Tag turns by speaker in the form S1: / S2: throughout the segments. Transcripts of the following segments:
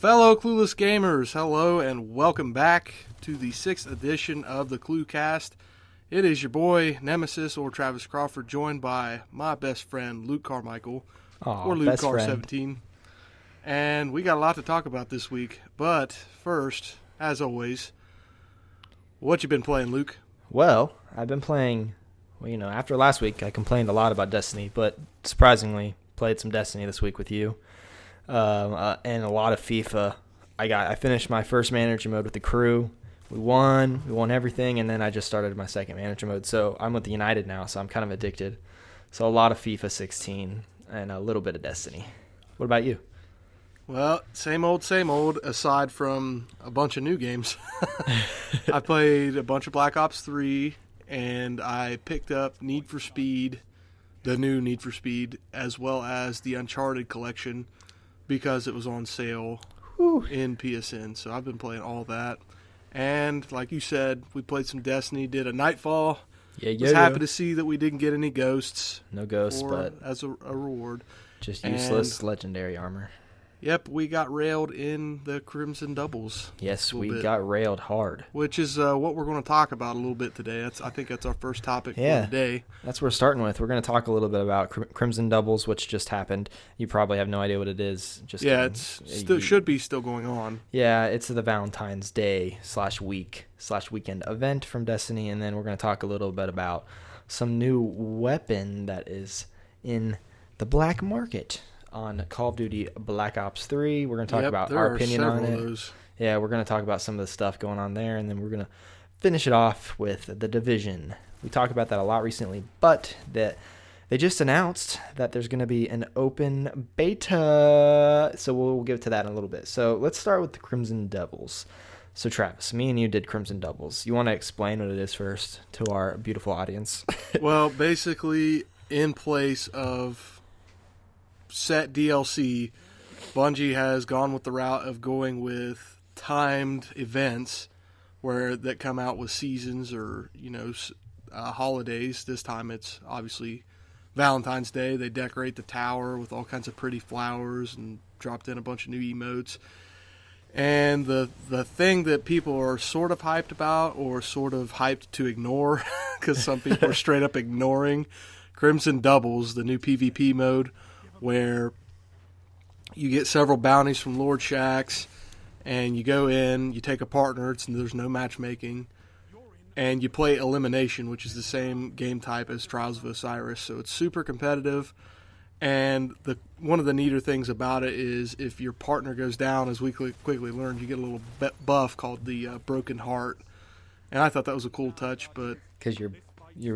S1: Fellow Clueless gamers, hello and welcome back to the 6th edition of the Cluecast. It is your boy, Nemesis, or Travis Crawford, joined by my best friend, Luke Carmichael, or Luke Car17. And we got a lot to talk about this week. But first, as always, what you been playing, Luke?
S2: Well, I've been playing, after last week, I complained a lot about Destiny, but surprisingly, played some Destiny this week with you. And a lot of FIFA. I finished my first manager mode with the crew. We won everything, and then I just started my second manager mode. So I'm with the United now, so I'm kind of addicted. So a lot of FIFA 16 and a little bit of Destiny. What about you?
S1: Well, same old, aside from a bunch of new games. I played a bunch of Black Ops 3, and I picked up Need for Speed, the new Need for Speed, as well as the Uncharted collection, because it was on sale in PSN. So I've been playing all that. And like you said, we played some Destiny, did a Nightfall. Was happy to see that we didn't get any ghosts.
S2: No ghosts, but
S1: as a reward.
S2: Just useless legendary armor.
S1: Yep, we got railed in the Crimson Doubles.
S2: Yes, we got railed hard.
S1: Which is what we're going to talk about a little bit today. I think that's our first topic for the day.
S2: That's what we're starting with. We're going to talk a little bit about Crimson Doubles, which just happened. You probably have no idea what it is.
S1: It should be still going on.
S2: Yeah, it's the Valentine's Day /weekend event from Destiny, and then we're going to talk a little bit about some new weapon that is in the black market on Call of Duty Black Ops 3. We're going to talk about our opinion on it. Yeah, we're going to talk about some of the stuff going on there, and then we're going to finish it off with The Division. We talked about that a lot recently, but they just announced that there's going to be an open beta, so we'll get to that in a little bit. So let's start with the Crimson Doubles. So Travis, me and you did Crimson Doubles. You want to explain what it is first to our beautiful audience?
S1: Well, basically, in place of set DLC, Bungie has gone with the route of going with timed events that come out with seasons or holidays. This time it's obviously Valentine's Day. They decorate the tower with all kinds of pretty flowers and dropped in a bunch of new emotes. And the thing that people are sort of hyped about or sort of hyped to ignore, because some people are straight up ignoring Crimson Doubles, the new PvP mode, where you get several bounties from Lord Shaxx, and you go in, you take a partner, there's no matchmaking, and you play Elimination, which is the same game type as Trials of Osiris, so it's super competitive. And one of the neater things about it is if your partner goes down, as we quickly learned, you get a little buff called the Broken Heart, and I thought that was a cool touch, but
S2: because your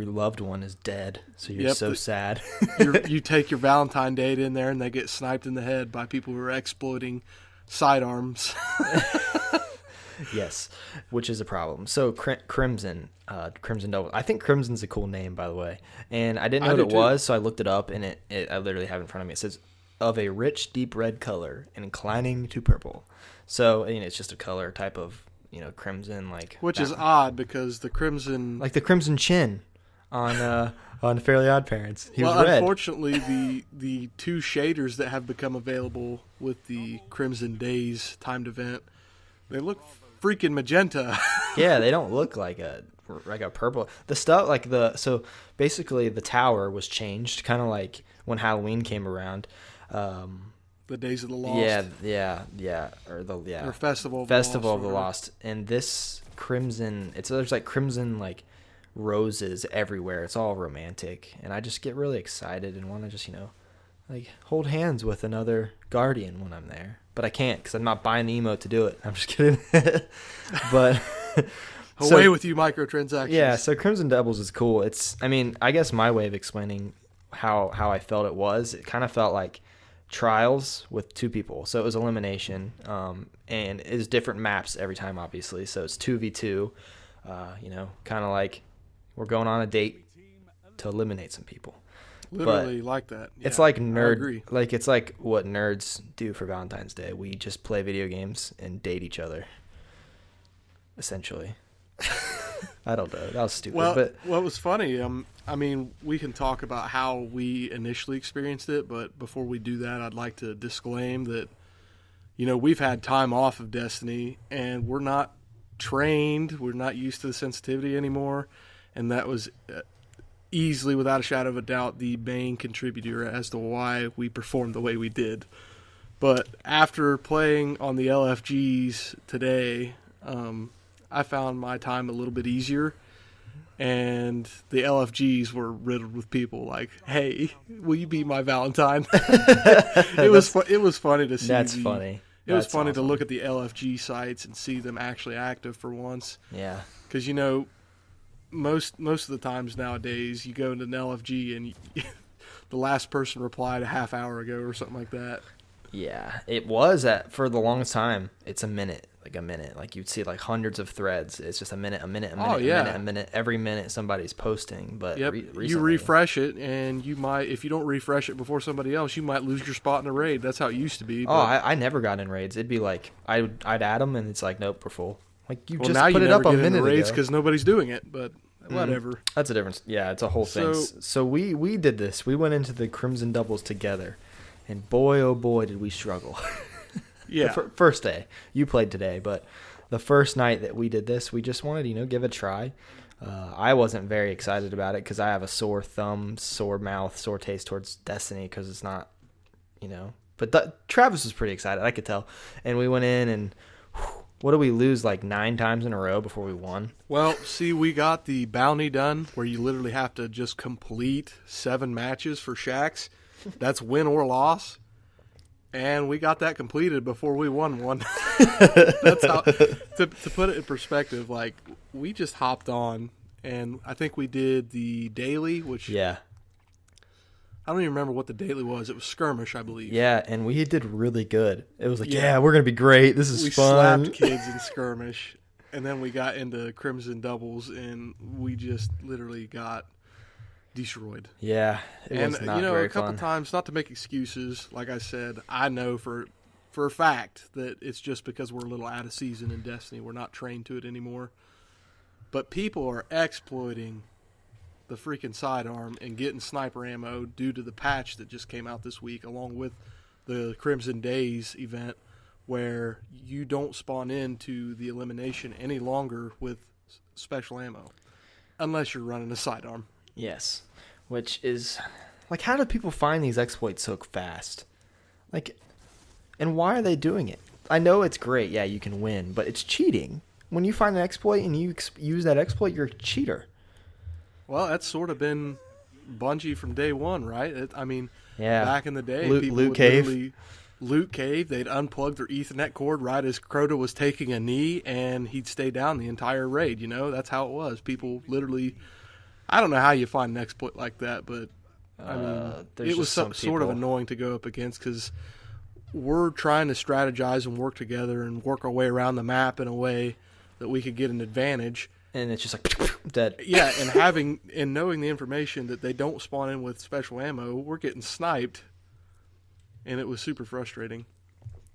S2: loved one is dead, so you're so sad.
S1: You take your Valentine date in there, and they get sniped in the head by people who are exploiting sidearms.
S2: Yes, which is a problem. So Crimson Double. I think Crimson's a cool name, by the way. And I didn't know what it was, so I looked it up, and I literally have it in front of me. It says, of a rich, deep red color, inclining to purple. So, it's just a color type of, crimson.
S1: Which is odd, because the crimson...
S2: Like the Crimson Chin on Fairly Odd Parents. He was red.
S1: Unfortunately, the two shaders that have become available with the Crimson Days timed event, they look freaking magenta.
S2: Yeah, they don't look like a purple. The stuff so basically the tower was changed, kind of like when Halloween came around.
S1: The Days of the Lost.
S2: Or
S1: Festival of
S2: the Lost. And this crimson, there's like crimson roses everywhere. It's all romantic, and I just get really excited and want to just hold hands with another Guardian when I'm there. But I can't, because I'm not buying the emote to do it. I'm just kidding. But
S1: away with you, microtransactions.
S2: Yeah, so Crimson Doubles is cool. I guess my way of explaining how I felt it kind of felt like Trials with two people. So it was elimination, and it's different maps every time, obviously. So it's 2v2, kind of like we're going on a date to eliminate some people.
S1: Literally like that. Yeah,
S2: it's like it's like what nerds do for Valentine's Day. We just play video games and date each other, essentially. I don't know. That was stupid.
S1: Well,
S2: but
S1: what was funny, we can talk about how we initially experienced it, but before we do that, I'd like to disclaim that, we've had time off of Destiny, and we're not trained. We're not used to the sensitivity anymore, and that was easily, without a shadow of a doubt, the main contributor as to why we performed the way we did. But after playing on the LFGs today, I found my time a little bit easier, and the LFGs were riddled with people like, "Hey, will you be my Valentine?" It was funny to see.
S2: That's funny.
S1: It was funny to look at the LFG sites and see them actually active for once.
S2: Yeah.
S1: Because most of the times nowadays, you go into an LFG and the last person replied a half hour ago or something like that.
S2: Yeah, it was for the longest time. It's a minute. Like you'd see like hundreds of threads. It's just a minute, a minute, a minute, a minute. Every minute somebody's posting. But recently,
S1: you refresh it, and you might, if you don't refresh it before somebody else, you might lose your spot in a raid. That's how it used to be.
S2: Oh, I never got in raids. It'd be like I'd add them, and it's like, nope, we're full. Like you just put it up a minute
S1: raids
S2: ago
S1: because nobody's doing it. But whatever.
S2: That's a difference. Yeah, it's a whole thing. So we did this. We went into the Crimson Doubles together, and boy, oh boy, did we struggle.
S1: Yeah.
S2: The first day. You played today, but the first night that we did this, we just wanted to, give it a try. I wasn't very excited about it because I have a sore thumb, sore mouth, sore taste towards Destiny because it's not, But Travis was pretty excited. I could tell. And we went in and, what did we lose, like 9 times in a row before we won?
S1: Well, see, we got the bounty done where you literally have to just complete 7 matches for Shaxx. That's win or loss. And we got that completed before we won one. That's how, to put it in perspective, like, we just hopped on, and I think we did the daily, which...
S2: Yeah.
S1: I don't even remember what the daily was. It was skirmish, I believe.
S2: Yeah, and we did really good. It was like, we're going to be great. This is fun.
S1: We slapped kids in skirmish, and then we got into Crimson Doubles, and we just literally got destroyed.
S2: Yeah, it was not very
S1: a couple
S2: fun.
S1: times, not to make excuses, like I said, I know for a fact that it's just because we're a little out of season in Destiny. We're not trained to it anymore. But people are exploiting the freaking sidearm and getting sniper ammo due to the patch that just came out this week, along with the Crimson Days event, where you don't spawn into the elimination any longer with special ammo, unless you're running a sidearm.
S2: Yes, which is, like, how do people find these exploits so fast? Like, and why are they doing it? I know it's great, yeah, you can win, but it's cheating. When you find an exploit and you use that exploit, you're a cheater.
S1: Well, that's sort of been Bungie from day one, right? Back in the day, people
S2: Loot
S1: would
S2: Cave.
S1: literally loot cave. They'd unplug their Ethernet cord right as Crota was taking a knee, and he'd stay down the entire raid. That's how it was. People literally... I don't know how you find an exploit like that, but it was sort of annoying to go up against because we're trying to strategize and work together and work our way around the map in a way that we could get an advantage.
S2: And it's just like dead.
S1: Yeah, and knowing the information that they don't spawn in with special ammo, we're getting sniped, and it was super frustrating.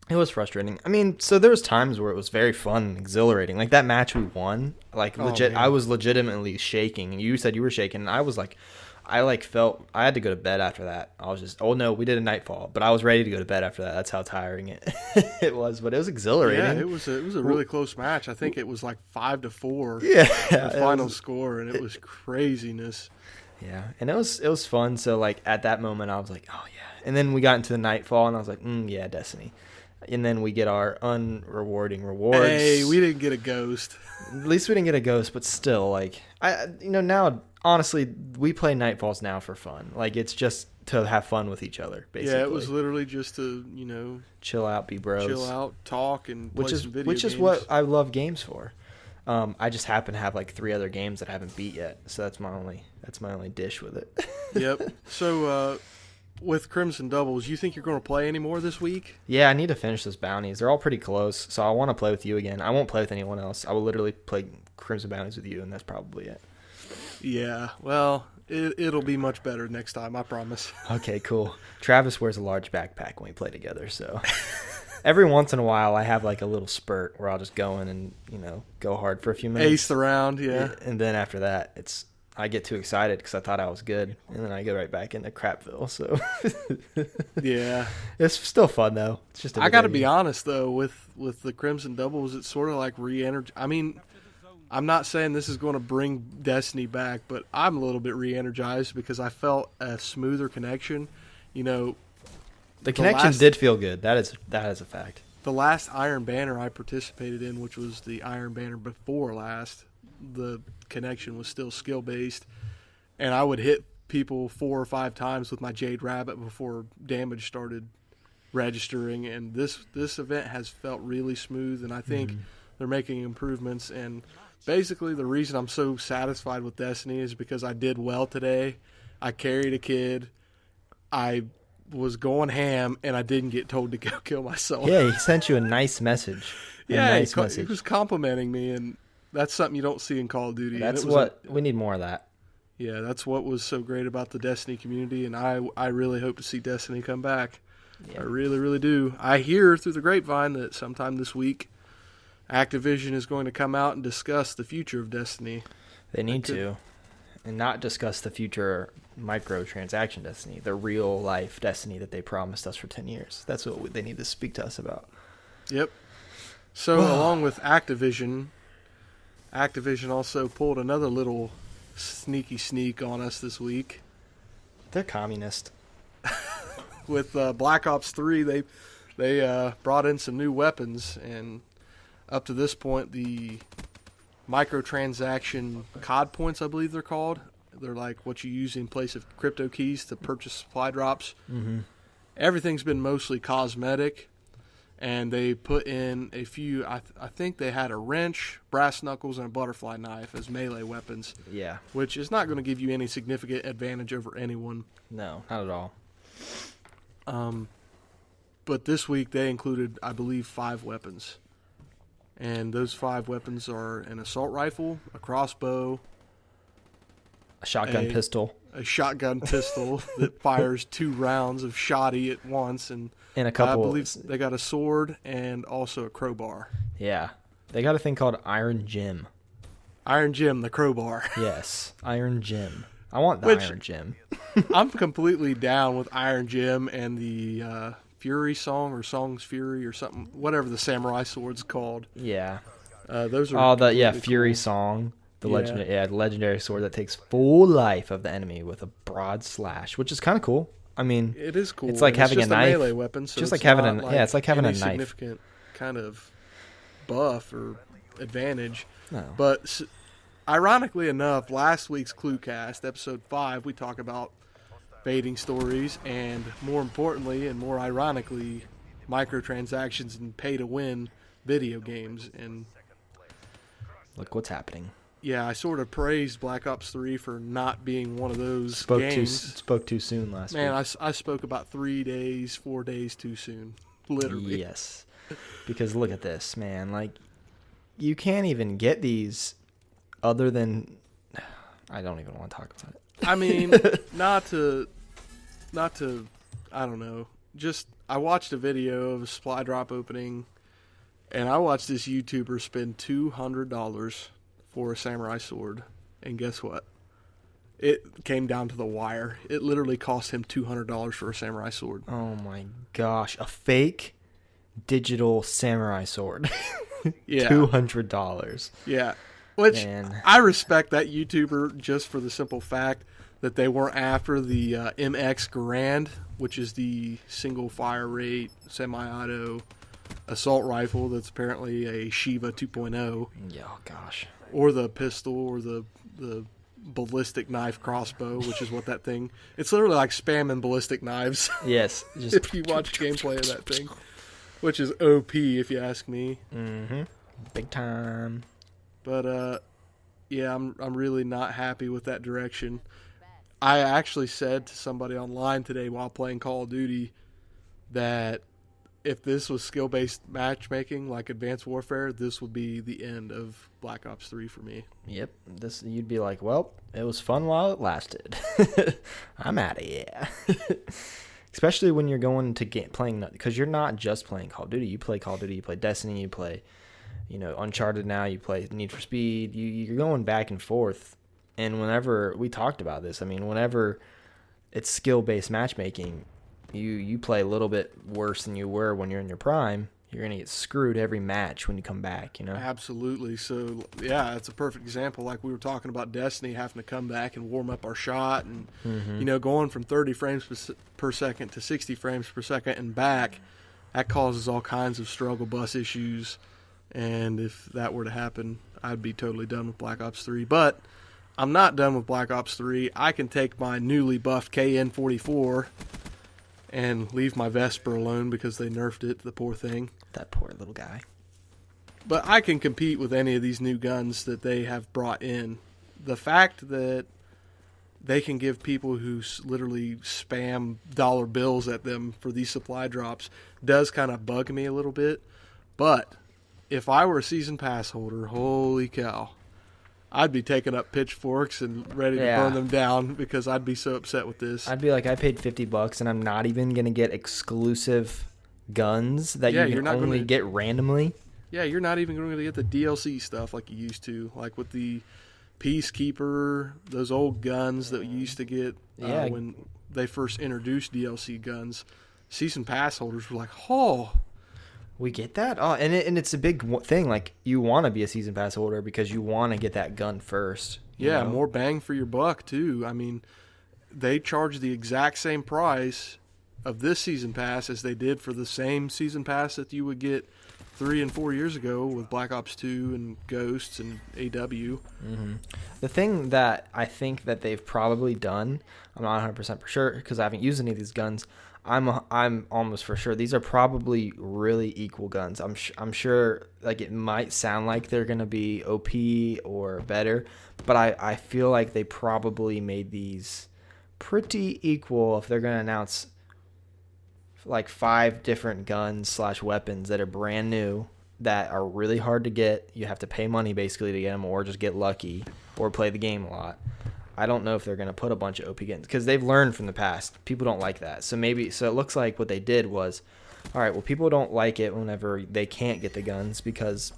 S2: It was frustrating. So there was times where it was very fun and exhilarating. Like that match we won, I was legitimately shaking. And you said you were shaking, and I was like, I felt I had to go to bed after that. I was just, we did a nightfall, but I was ready to go to bed after that. That's how tiring it was, but it was exhilarating.
S1: Yeah, it was a really close match. I think it was like 5-4.
S2: Yeah,
S1: the final score, and it was craziness.
S2: Yeah, and it was fun. So like at that moment, I was like, oh yeah. And then we got into the nightfall, and I was like, yeah, Destiny. And then we get our unrewarding rewards.
S1: Hey, we didn't get a ghost.
S2: At least we didn't get a ghost, but still, like, now, honestly, we play Nightfalls now for fun. Like, it's just to have fun with each other, basically.
S1: Yeah, it was literally just to,
S2: chill out, be bros.
S1: Chill out, talk, and play some video games.
S2: Which is what I love games for. I just happen to have, like, 3 other games that I haven't beat yet, so that's my only dish with it.
S1: Yep. So, with Crimson Doubles, you think you're going to play any more this week?
S2: Yeah, I need to finish those bounties. They're all pretty close, so I want to play with you again. I won't play with anyone else. I will literally play Crimson Bounties with you, and that's probably it.
S1: Yeah, well, it'll be much better next time, I promise.
S2: Okay, cool. Travis wears a large backpack when we play together, so every once in a while I have like a little spurt where I'll just go in and, go hard for a few minutes.
S1: Ace the round, yeah.
S2: And then after that, I get too excited because I thought I was good, and then I get right back into Crapville. So
S1: Yeah,
S2: it's still fun though. It's just
S1: I got to be honest though, with the Crimson Doubles, it's sort of like re-energized. I mean, I'm not saying this is going to bring Destiny back, but I'm a little bit re-energized because I felt a smoother connection. You know,
S2: the connection did feel good. That is a fact.
S1: The last Iron Banner I participated in, which was the Iron Banner before last, the connection was still skill-based, and I would hit people 4 or 5 times with my Jade Rabbit before damage started registering, and this event has felt really smooth, and I think they're making improvements, and basically the reason I'm so satisfied with Destiny is because I did well today. I carried a kid. I was going ham, and I didn't get told to go kill myself.
S2: Yeah, he sent you a nice message. He
S1: was complimenting me, and that's something you don't see in Call of Duty.
S2: That's we need more of that.
S1: Yeah, that's what was so great about the Destiny community, and I really hope to see Destiny come back. Yeah. I really, really do. I hear through the grapevine that sometime this week, Activision is going to come out and discuss the future of Destiny.
S2: They need to. And not discuss the future microtransaction Destiny, the real life Destiny that they promised us for 10 years. That's what they need to speak to us about.
S1: Yep. So along with Activision also pulled another little sneaky sneak on us this week.
S2: They're communist.
S1: With Black Ops 3, they brought in some new weapons, and up to this point, the microtransaction COD points, I believe they're called. They're like what you use in place of crypto keys to purchase supply drops. Mm-hmm. Everything's been mostly cosmetic, and they put in a few. I think they had a wrench, brass knuckles, and a butterfly knife as melee weapons.
S2: Yeah,
S1: which is not going to give you any significant advantage over anyone.
S2: No, not at all.
S1: But this week they included, I believe, 5 weapons. And those 5 weapons are an assault rifle, a crossbow,
S2: a shotgun pistol
S1: that fires 2 rounds of shotty at once, and
S2: a couple.
S1: I believe they got a sword and also a crowbar.
S2: Yeah, they got a thing called Iron Gem.
S1: Iron Gem, the crowbar.
S2: Yes, Iron Gem. I want the Iron Gem.
S1: I'm completely down with Iron Gem and the Fury Song or Song's Fury or something, whatever the samurai sword's called.
S2: Yeah.
S1: Those are
S2: Fury
S1: cool.
S2: Song, the legendary sword that takes full life of the enemy with a broad slash, which is kind of cool. I mean,
S1: it is cool.
S2: It's like having a knife.
S1: Melee weapon, so
S2: just
S1: it's
S2: like having
S1: it's
S2: like having a knife.
S1: Significant kind of buff or advantage.
S2: No.
S1: But ironically enough, last week's Cluecast, episode 5, we talk about baiting stories, and more importantly and more ironically, microtransactions and pay-to-win video games. And
S2: look what's happening.
S1: Yeah, I sort of praised Black Ops 3 for not being one of those games.
S2: Spoke too soon last week.
S1: Man, I spoke about 4 days too soon, literally.
S2: Yes, because look at this, man. Like, you can't even get these other than... I don't even want to talk about it.
S1: I mean, not to, I don't know. Just, I watched a video of a supply drop opening, and I watched this YouTuber spend $200 for a samurai sword, and guess what? It came down to the wire. It literally cost him $200 for a samurai sword.
S2: Oh my gosh, a fake digital samurai sword.
S1: Yeah.
S2: $200.
S1: Yeah. Which,
S2: Man.
S1: I respect that YouTuber just for the simple fact that they weren't after the MX Garand, which is the single fire rate, semi-auto assault rifle that's apparently a Shiva 2.0.
S2: Yeah, oh gosh.
S1: Or the pistol, or the ballistic knife crossbow, which is what that thing... It's literally like spamming ballistic knives.
S2: Yes. Just
S1: if you watch gameplay of that thing. Which is OP, if you ask me.
S2: Mm-hmm. Big time.
S1: But, yeah, I'm really not happy with that direction. I actually said to somebody online today while playing Call of Duty that if this was skill-based matchmaking like Advanced Warfare, this would be the end of Black Ops 3 for me.
S2: Yep. You'd be like, well, it was fun while it lasted. I'm out of here. Especially when you're going to playing, because you're not just playing Call of Duty. You play Call of Duty, you play Destiny, you play, Uncharted now, you play Need for Speed. You're going back and forth And whenever we talked about this, I mean, whenever it's skill-based matchmaking, you play a little bit worse than you were when you're in your prime. You're going to get screwed every match when you come back, you know?
S1: Absolutely. So, yeah, it's a perfect example. Like we were talking about Destiny having to come back and warm up our shot and, going from 30 frames per second to 60 frames per second and back, that causes all kinds of struggle bus issues. And if that were to happen, I'd be totally done with Black Ops 3. But I'm not done with Black Ops 3. I can take my newly buffed KN-44 and leave my Vesper alone because they nerfed it, the poor thing.
S2: That poor little guy.
S1: But I can compete with any of these new guns that they have brought in. The fact that they can give people who literally spam dollar bills at them for these supply drops does kind of bug me a little bit. But if I were a season pass holder, holy cow, I'd be taking up pitchforks and ready to burn them down because I'd be so upset with this.
S2: I'd be like, I paid $50 and I'm not even going to get exclusive guns that you can only get randomly.
S1: Yeah, you're not even going to get the DLC stuff like you used to, like with the Peacekeeper, those old guns that you used to get when they first introduced DLC guns. Season pass holders were like, oh,
S2: we get that? Oh, and it's a big thing. Like, you want to be a season pass holder because you want to get that gun first.
S1: Yeah, more bang for your buck, too. I mean, they charge the exact same price of this season pass as they did for the same season pass that you would get 3 and 4 years ago with Black Ops 2 and Ghosts and AW.
S2: The thing that I think that they've probably done, I'm not 100% for sure because I haven't used any of these guns, I'm almost for sure these are probably really equal guns. I'm sure, like, it might sound like they're gonna be OP or better, but I feel like they probably made these pretty equal if they're gonna announce like 5 different guns / weapons that are brand new that are really hard to get. You have to pay money basically to get them, or just get lucky, or play the game a lot. I don't know if they're going to put a bunch of OP guns because they've learned from the past. People don't like that. So it looks like what they did was, all right, well, people don't like it whenever they can't get the guns because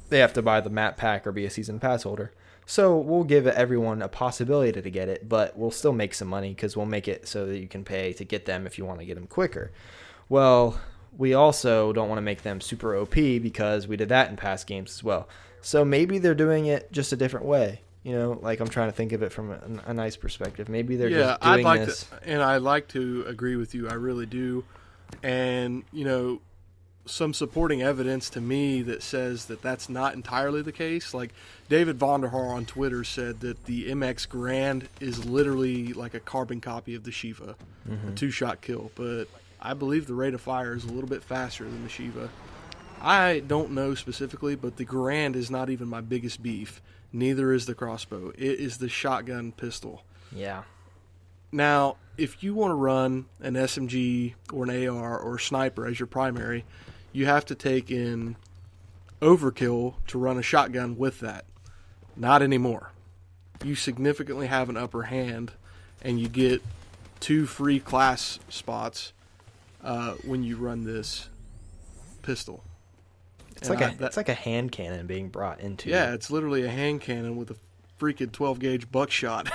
S2: they have to buy the map pack or be a season pass holder. So we'll give everyone a possibility to get it, but we'll still make some money because we'll make it so that you can pay to get them if you want to get them quicker. Well, we also don't want to make them super OP because we did that in past games as well. So maybe they're doing it just a different way. Like, I'm trying to think of it from a nice perspective. Maybe they're just doing this.
S1: And I'd like to agree with you. I really do. And, some supporting evidence to me that says that that's not entirely the case. Like, David Vonderhaar on Twitter said that the MX Grand is literally like a carbon copy of the Shiva, a 2-shot kill. But I believe the rate of fire is a little bit faster than the Shiva. I don't know specifically, but the Grand is not even my biggest beef. Neither is the crossbow. It is the shotgun pistol.
S2: Yeah.
S1: Now, if you want to run an SMG or an AR or a sniper as your primary, you have to take in overkill to run a shotgun with that. Not anymore. You significantly have an upper hand, and you get 2 free class spots when you run this pistol.
S2: It's like a hand cannon being brought into.
S1: Yeah, it's literally a hand cannon with a freaking 12-gauge buckshot.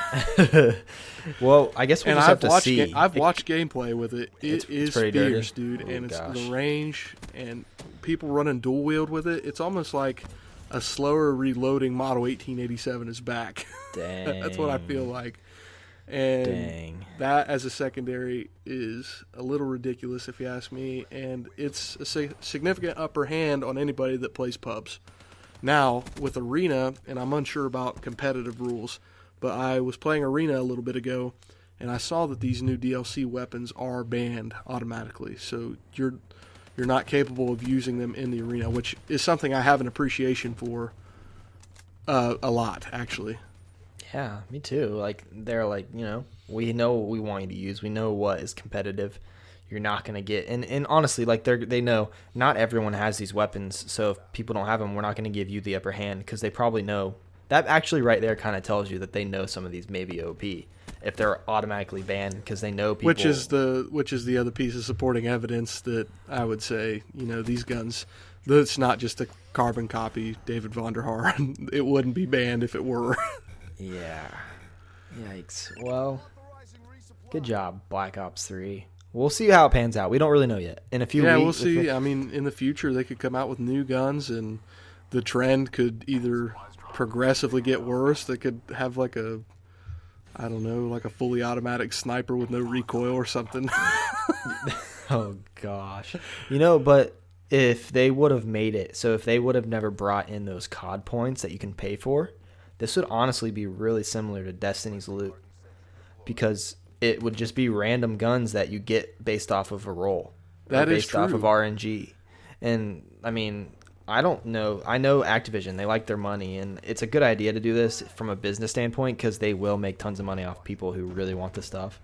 S2: Well, I guess we'll just have to see.
S1: I've watched gameplay with it. It is fierce, dude.
S2: Oh,
S1: and it's
S2: gosh.
S1: the range and people running dual wield with it. It's almost like a slower reloading Model 1887 is back.
S2: Dang.
S1: That's what I feel like. And that as a secondary is a little ridiculous if you ask me, and it's a significant upper hand on anybody that plays pubs. Now, with Arena, and I'm unsure about competitive rules, but I was playing Arena a little bit ago, and I saw that these new DLC weapons are banned automatically. So you're not capable of using them in the Arena, which is something I have an appreciation for a lot, actually.
S2: Yeah, me too. Like, they're like, we know what we want you to use. We know what is competitive. You're not going to get... And honestly, like, they know not everyone has these weapons, so if people don't have them, we're not going to give you the upper hand because they probably know... That actually right there kind of tells you that they know some of these may be OP if they're automatically banned because they know people...
S1: Which is the other piece of supporting evidence that I would say, these guns... It's not just a carbon copy, David Vonderhaar. It wouldn't be banned if it were.
S2: Yeah. Yikes. Well, good job, Black Ops 3. We'll see how it pans out. We don't really know yet. In a few
S1: Yeah,
S2: weeks.
S1: we'll see. I mean, in the future, they could come out with new guns, and the trend could either progressively get worse. They could have like a, I don't know, like a fully automatic sniper with no recoil or something.
S2: Oh, gosh. But if they would have made it, so if they would have never brought in those COD points that you can pay for, this would honestly be really similar to Destiny's loot. Because it would just be random guns that you get based off of a roll.
S1: That is
S2: based
S1: true.
S2: off of RNG. And, I mean, I don't know. I know Activision, they like their money, and it's a good idea to do this from a business standpoint because they will make tons of money off people who really want the stuff,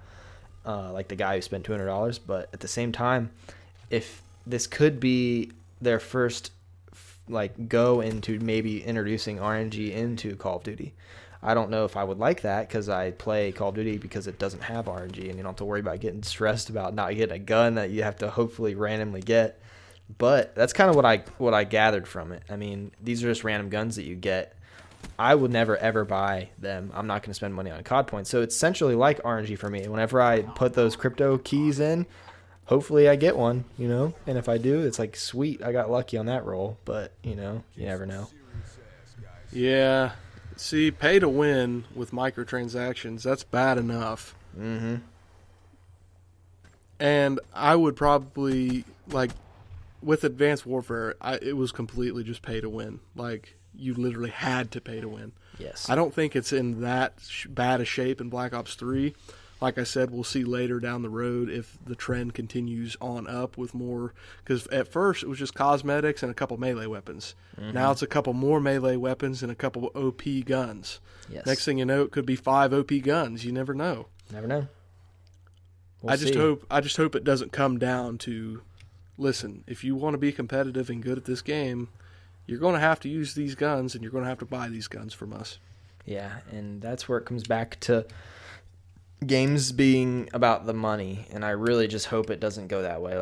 S2: like the guy who spent $200. But at the same time, if this could be their first go into maybe introducing RNG into Call of Duty, I don't know if I would like that because I play Call of Duty because it doesn't have RNG and you don't have to worry about getting stressed about not getting a gun that you have to hopefully randomly get. But that's kind of what I gathered from it. I mean, these are just random guns that you get. I would never ever buy them. I'm not going to spend money on COD points. So it's essentially like RNG for me. Whenever I put those crypto keys in, hopefully I get one, And if I do, it's like, sweet, I got lucky on that roll. But, you never know.
S1: Yeah. See, pay to win with microtransactions, that's bad enough.
S2: Mm-hmm.
S1: And I would probably, with Advanced Warfare, it was completely just pay to win. You literally had to pay to win.
S2: Yes.
S1: I don't think it's in that bad a shape in Black Ops 3. Like I said, we'll see later down the road if the trend continues on up with more. Because at first it was just cosmetics and a couple melee weapons. Mm-hmm. Now it's a couple more melee weapons and a couple OP guns.
S2: Yes.
S1: Next thing you know, it could be 5 OP guns. You never know.
S2: Never know.
S1: I just hope it doesn't come down to, listen, if you want to be competitive and good at this game, you're going to have to use these guns and you're going to have to buy these guns from us.
S2: Yeah, and that's where it comes back to games being about the money, and I really just hope it doesn't go that way.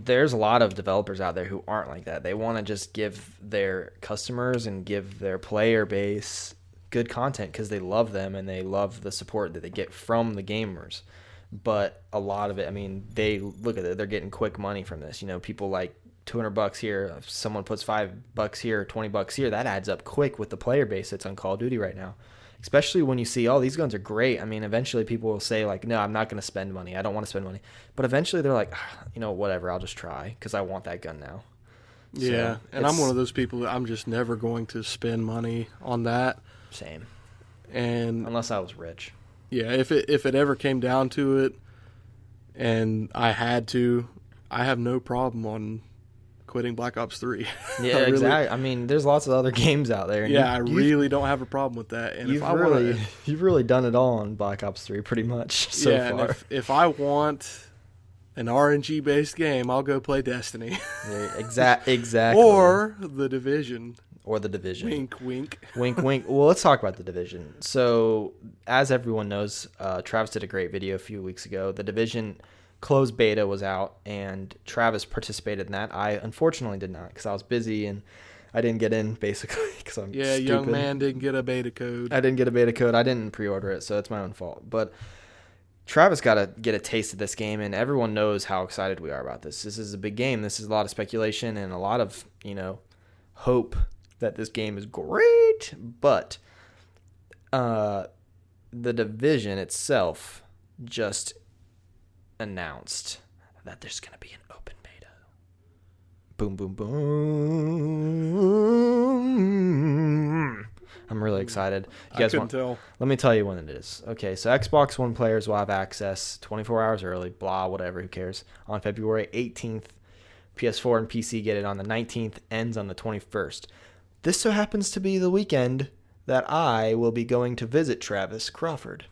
S2: There's a lot of developers out there who aren't like that. They want to just give their customers and give their player base good content because they love them and they love the support that they get from the gamers. But a lot of it, they look at it, they're getting quick money from this. People like $200 here, if someone puts $5 here, $20 here, that adds up quick with the player base that's on Call of Duty right now. Especially when you see, these guns are great. Eventually people will say, no, I'm not going to spend money. I don't want to spend money. But eventually they're like, whatever, I'll just try because I want that gun now.
S1: Yeah, and I'm one of those people that I'm just never going to spend money on that.
S2: Same.
S1: And
S2: unless I was rich.
S1: Yeah, if it ever came down to it and I had to, I have no problem on quitting Black Ops 3.
S2: Yeah, really, exactly. There's lots of other games out there.
S1: And I really don't have a problem with that. And
S2: you've really done it all on Black Ops 3 pretty much so far.
S1: And if I want an RNG based game, I'll go play Destiny.
S2: Yeah, exactly.
S1: Or The Division. Wink, wink.
S2: Wink, wink. Well, let's talk about The Division. So, as everyone knows, Travis did a great video a few weeks ago. The Division closed beta was out, and Travis participated in that. I unfortunately did not because I was busy and I didn't get in, basically, because I'm stupid.
S1: Young man didn't get a beta code.
S2: I didn't get a beta code. I didn't pre-order it, so it's my own fault. But Travis got to get a taste of this game, and everyone knows how excited we are about this. This is a big game. This is a lot of speculation and a lot of, hope that this game is great. But The Division itself just announced that there's going to be an open beta. Boom, boom, boom. I'm really excited. You guys
S1: couldn't tell.
S2: Let me tell you when it is. Okay, so Xbox One players will have access 24 hours early, blah, whatever, who cares, on February 18th. PS4 and PC get it on the 19th, ends on the 21st. This so happens to be the weekend that I will be going to visit Travis Crawford.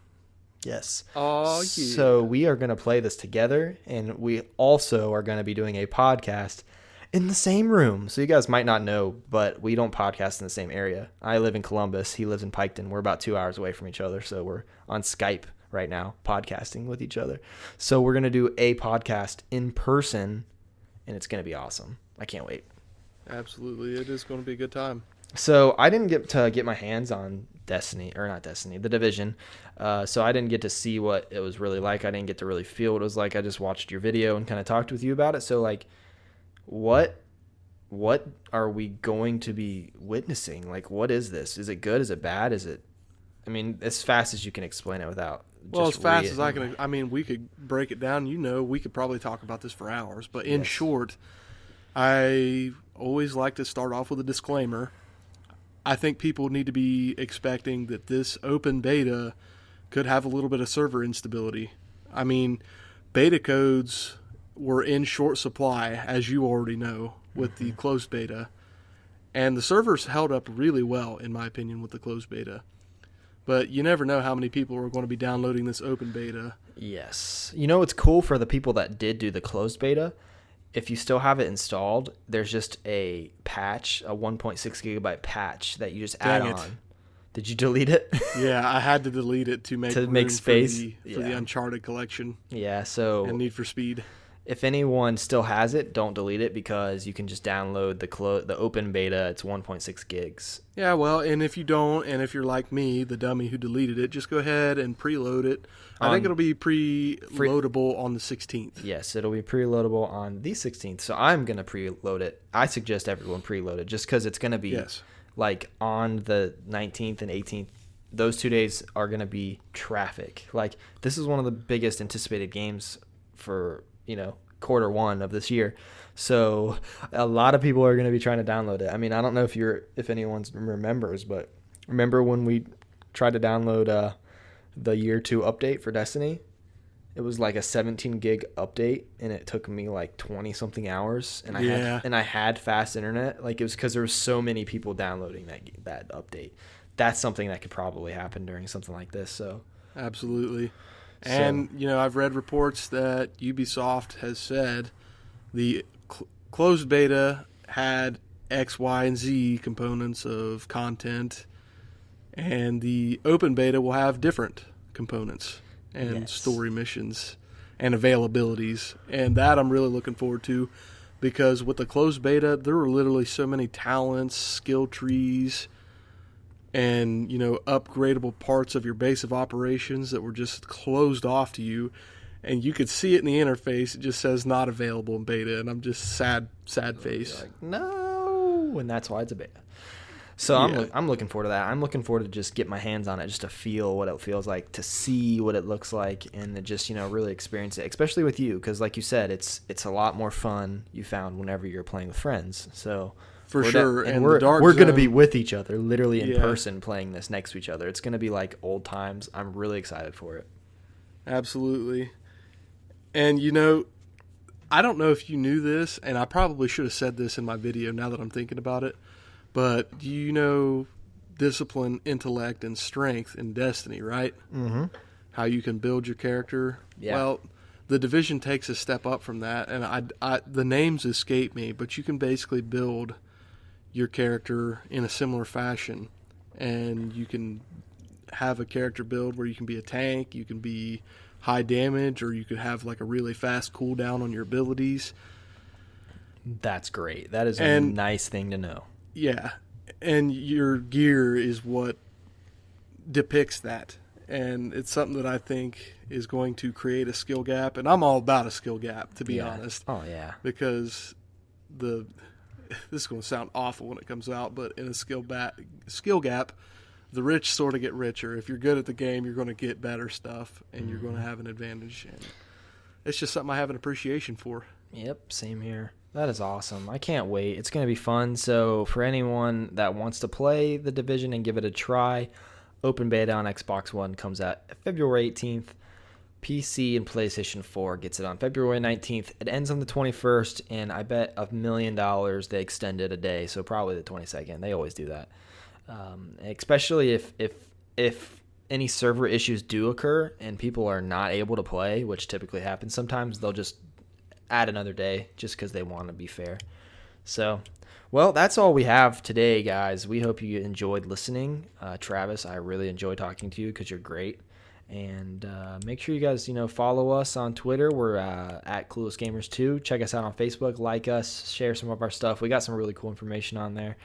S2: Yes.
S1: Oh, yeah.
S2: So we are going to play this together, and we also are going to be doing a podcast in the same room. So you guys might not know, but we don't podcast in the same area. I live in Columbus. He lives in Piketon. We're about 2 hours away from each other, so we're on Skype right now podcasting with each other. So we're going to do a podcast in person, and it's going to be awesome. I can't wait.
S1: Absolutely. It is going to be a good time.
S2: So I didn't get to get my hands on Destiny, or not Destiny, The Division. So I didn't get to see what it was really like. I didn't get to really feel what it was like. I just watched your video and kind of talked with you about it. So like, what are we going to be witnessing? Like, what is this? Is it good? Is it bad? Is it, I mean, as fast as you can explain it without
S1: well,
S2: just
S1: as fast as I can. I mean, we could break it down. We could probably talk about this for hours. But in short, I always like to start off with a disclaimer. I think people need to be expecting that this open beta could have a little bit of server instability. I mean, beta codes were in short supply, as you already know, with the closed beta. And the servers held up really well, in my opinion, with the closed beta. But you never know how many people are going to be downloading this open beta.
S2: Yes. You know, it's cool for the people that did do the closed beta. If you still have it installed, there's just a patch, a 1.6 gigabyte patch that you just add on. Did you delete it?
S1: Yeah, I had to delete it to make
S2: space
S1: for the Uncharted collection.
S2: Yeah, so
S1: and Need for Speed.
S2: If anyone still has it, don't delete it because you can just download the open beta. It's 1.6 gigs.
S1: Yeah, well, and if you don't, and if you're like me, the dummy who deleted it, just go ahead and preload it. I think it'll be preloadable on the 16th.
S2: Yes, it'll be preloadable on the 16th. So I'm going to preload it. I suggest everyone preload it just because it's going to be like on the 19th and 18th. Those 2 days are going to be traffic. Like, this is one of the biggest anticipated games for, quarter one of this year. So a lot of people are going to be trying to download it. I mean, I don't know if anyone remembers, but remember when we tried to download the year 2 update for Destiny? It was like a 17 gig update, and it took me like 20 something hours. And I had fast internet. Like, it was because there were so many people downloading that update. That's something that could probably happen during something like this. So
S1: absolutely. And, I've read reports that Ubisoft has said the closed beta had X, Y, and Z components of content, and the open beta will have different components and story missions and availabilities. And that I'm really looking forward to because with the closed beta, there were literally so many talents, skill trees, and upgradable parts of your base of operations that were just closed off to you, and you could see it in the interface. It just says not available in beta, and I'm just sad face.
S2: Like, no, and that's why it's a beta. So I'm looking forward to that. I'm looking forward to just get my hands on it, just to feel what it feels like, to see what it looks like, and to just really experience it, especially with you, because like you said, it's a lot more fun. You found whenever you're playing with friends, so.
S1: For sure.
S2: And we're going to be with each other, literally in person, playing this next to each other. It's going to be like old times. I'm really excited for it.
S1: Absolutely. And, I don't know if you knew this, and I probably should have said this in my video now that I'm thinking about it, but discipline, intellect, and strength in Destiny, right?
S2: Mm-hmm.
S1: How you can build your character.
S2: Yeah.
S1: Well, the Division takes a step up from that, and the names escape me, but you can basically build your character in a similar fashion, and you can have a character build where you can be a tank, you can be high damage, or you could have like a really fast cooldown on your abilities.
S2: That's great. That is a nice thing to know.
S1: Yeah, and your gear is what depicts that, and it's something that I think is going to create a skill gap, and I'm all about a skill gap, to be honest.
S2: Oh yeah,
S1: because this is going to sound awful when it comes out, but in a skill gap, the rich sort of get richer. If you're good at the game, you're going to get better stuff, and you're going to have an advantage. And it's just something I have an appreciation for.
S2: Yep, same here. That is awesome. I can't wait. It's going to be fun. So for anyone that wants to play The Division and give it a try, open beta on Xbox One comes out February 18th. PC and PlayStation 4 gets it on February 19th. It ends on the 21st, and I bet $1 million they extended a day, so probably the 22nd. They always do that. Especially if any server issues do occur and people are not able to play, which typically happens sometimes, they'll just add another day just because they want to be fair. So, well, that's all we have today, guys. We hope you enjoyed listening. Travis, I really enjoyed talking to you because you're great. And make sure you guys, follow us on Twitter. We're at Clueless Gamers 2. Check us out on Facebook. Like us. Share some of our stuff. We got some really cool information on there.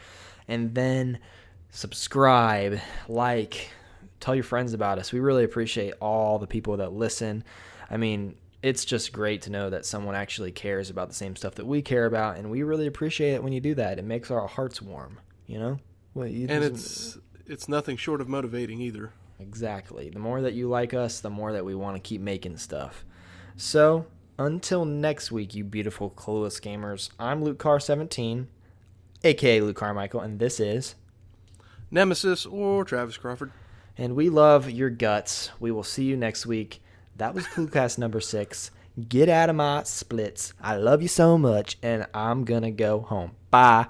S2: And then subscribe, like, tell your friends about us. We really appreciate all the people that listen. I mean, it's just great to know that someone actually cares about the same stuff that we care about, and we really appreciate it when you do that. It makes our hearts warm, you know? Well,
S1: And it's nothing short of motivating either.
S2: Exactly. The more that you like us, the more that we want to keep making stuff. So, until next week, you beautiful Clueless gamers, I'm Luke Carr 17, a.k.a. Luke Carmichael, and this is...
S1: Nemesis or Travis Crawford.
S2: And we love your guts. We will see you next week. That was Cluecast number 6. Get out of my splits. I love you so much, and I'm going to go home. Bye.